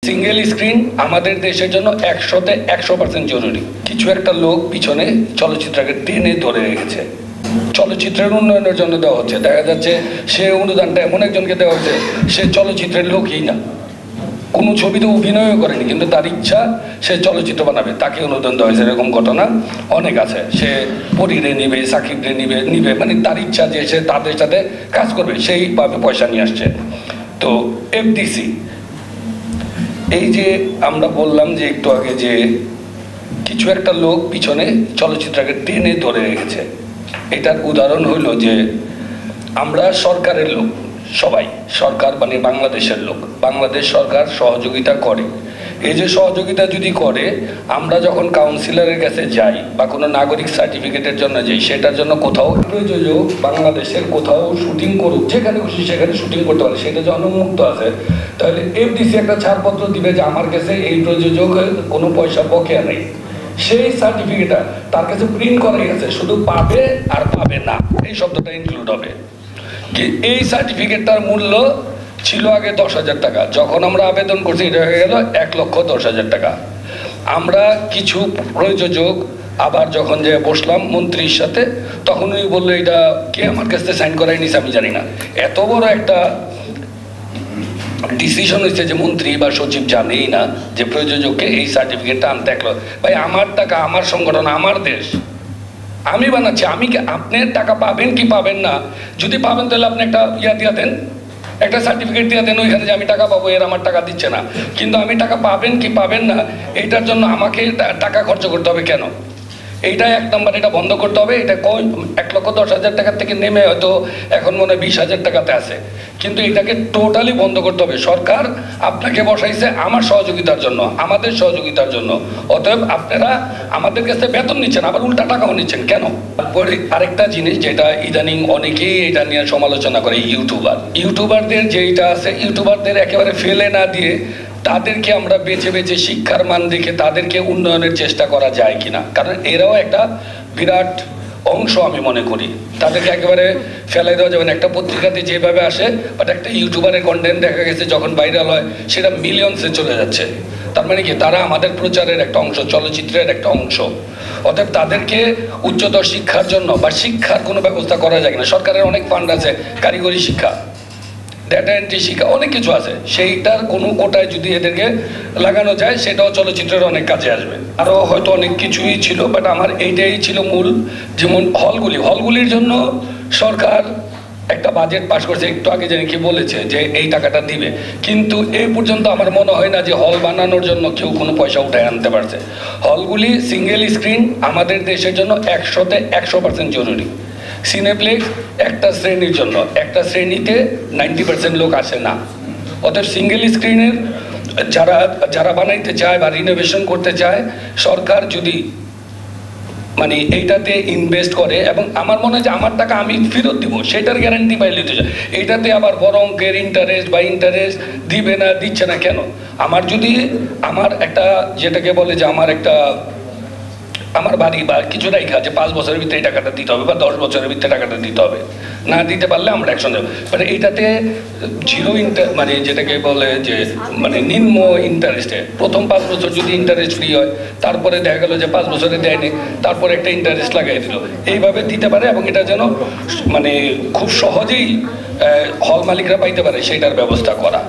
Single screen আমাদের দেশের জন্য 100-তে 100% জরুরি। কিছু একটা লোক পিছনে চলচ্চিত্রকে টেনে ধরে রেখেছে, চলচ্চিত্রের উন্নয়নের জন্য দেওয়া হচ্ছে। দেখা যাচ্ছে সে অনুদানটা এমন একজনকে দেওয়া হচ্ছে, সে চলচ্চিত্রের লোকই না, কোনো ছবিতে অভিনয়ও করেনি, কিন্তু তার ইচ্ছা সে চলচ্চিত্র বানাবে, তাকে অনুদান দেওয়া হয়েছে। এরকম ঘটনা অনেক আছে। সে পরীরে নিবে, সাকিবরে নিবে, মানে তার ইচ্ছা যে সে তাদের সাথে কাজ করবে, সেইভাবে পয়সা নিয়ে আসছে। তো এফডিসি, এই যে আমরা বললাম যে একটু আগে যে কিছু একটা লোক পিছনে চলচ্চিত্রকে টেনে ধরে রেখেছে, এটার উদাহরণ হইল যে আমরা সরকারের লোক, সবাই সরকার মানে বাংলাদেশের লোক, বাংলাদেশ সরকার সহযোগিতা করে। এই যে সহযোগিতা যদি করে, আমরা যখন কাউন্সিলরের কাছে যাই বা কোনো নাগরিক সার্টিফিকেটের জন্য যাই, সেটার জন্য কোথাও প্রযোজক বাংলাদেশের কোথাও শুটিং করুক, যেখানে খুশি সেখানে শুটিং করতে পারে, সেটা যখন উন্মুক্ত আছে, তাহলে এফডিসি একটা ছাড়পত্র দিবে যে আমার কাছে এই প্রযোজকের কোনো পয়সা বকেয়া নেই। সেই সার্টিফিকেটটা তার কাছে প্রিন্ট করা গেছে, শুধু পাবে আর পাবে না, এই শব্দটা ইনক্লুড হবে। এই সার্টিফিকেটটার মূল্য ছিল আগে 10,000 টাকা, যখন আমরা আবেদন করছি এটা হয়ে গেল 1,10,000 টাকা। আমরা কিছু প্রযোজক আবার যখন যে বসলাম মন্ত্রীর সাথে, তখন উনি বললো এটা কে আমার কাছে সাইন করাই নিছে আমি জানি না। এত বড় একটা ডিসিশন হয়েছে যে মন্ত্রী বা সচিব জানেই না যে প্রযোজককে এই সার্টিফিকেটটা আনতে একলো। ভাই, আমার টাকা, আমার সংগঠন, আমার দেশ, আমি বানাচ্ছি, আপনার টাকা পাবেন কি পাবেন না, যদি পাবেন তাহলে আপনি একটা দিয়া দেন, একটা সার্টিফিকেট দিয়ে দেন ওইখানে যে আমি টাকা পাবো, এর আমার টাকা দিচ্ছে না। কিন্তু আমি টাকা পাবেন কি পাবেন না, এইটার জন্য আমাকে টাকা খরচ করতে হবে কেন? এইটা 1 নম্বর, এটা বন্ধ করতে হবে। এটা 1,10,000 টাকার থেকে নেমে হয়তো এখন মনে হয় 20,000 টাকাতে আছে, কিন্তু এটাকে টোটালি বন্ধ করতে হবে। সরকার আপনাকে বসাইছে আমার সহযোগিতার জন্য, আমাদের সহযোগিতার জন্য, অতএব আপনারা আমাদের কাছে বেতন নিচ্ছেন, আবার উল্টা টাকাও নিচ্ছেন কেন? তারপরে আরেকটা জিনিস যেটা ইদানিং অনেকেই এটা নিয়ে সমালোচনা করে, ইউটিউবারদের যেটা আছে, ইউটিউবারদের একেবারে ফেলে না দিয়ে তাদেরকে আমরা বেছে বেছে শিক্ষার মান দেখে তাদেরকে উন্নয়নের চেষ্টা করা যায় কিনা, কারণ এরাও একটা বিরাট অংশ আমি মনে করি। তাদেরকে একেবারে ফেলাই দেওয়া যাবে না। একটা পত্রিকাতে যেভাবে আসে, বাট একটা ইউটিউবারের কন্টেন্ট দেখা গেছে যখন ভাইরাল হয় সেটা মিলিয়নসে চলে যাচ্ছে, তার মানে কি তারা আমাদের প্রচারের একটা অংশ, চলচ্চিত্রের একটা অংশ। অতএব তাদেরকে উচ্চতর শিক্ষার জন্য বা শিক্ষার কোনো ব্যবস্থা করা যায় কিনা, সরকারের অনেক ফান্ড আছে, কারিগরি শিক্ষা, ডেটা এন্ট্রি শিক্ষা, অনেক কিছু আছে, সেইটার কোনো কোটায় যদি এদেরকে লাগানো যায় সেটাও চলচ্চিত্রের অনেক কাজে আসবে। আরও হয়তো অনেক কিছুই ছিল, বাট আমার এইটাই ছিল মূল। যেমন হলগুলির জন্য সরকার একটা বাজেট পাস করছে, একটু আগে জানি কি বলেছে যে এই টাকাটা দিবে, কিন্তু এই পর্যন্ত আমার মনে হয় না যে হল বানানোর জন্য কেউ কোনো পয়সা উঠায় আনতে পারছে। হলগুলি সিঙ্গেল স্ক্রিন আমাদের দেশের জন্য 100-তে 100% জরুরি। সিনেপ্লেক্স একটা শ্রেণীর জন্য, একটা শ্রেণীতে 90% লোক আসে না। অতএব সিঙ্গেল স্ক্রিনের যারা বানাইতে চায় বা রিনোভেশন করতে চায়, সরকার যদি মানে এইটাতে ইনভেস্ট করে, এবং আমার মনে হয় যে আমার টাকা আমি ফেরত দিব, সেটার গ্যারান্টি পাইলে তো যায়। এইটাতে আবার বড় অঙ্কের ইন্টারেস্ট দিবে না, দিচ্ছে না কেন? আমার যদি আমার একটা যেটাকে বলে যে আমার বাড়ি বা কিছু রেখা যে 5 বছরের ভিতরে এই টাকাটা দিতে হবে বা 10 বছরের ভিতরে টাকাটা দিতে হবে, না দিতে পারলে আমরা অ্যাকশন দেবো। মানে এইটাতে মানে যেটাকে বলে যে মানে নিম্ন ইন্টারেস্টে প্রথম 5 বছর যদি ইন্টারেস্ট ফ্রি হয়, তারপরে দেখা গেল যে 5 বছরে দেয়নি, তারপরে একটা ইন্টারেস্ট লাগাই দিল, এইভাবে দিতে পারে, এবং এটা যেন মানে খুব সহজেই হল মালিকরা পাইতে পারে, সেইটার ব্যবস্থা করা।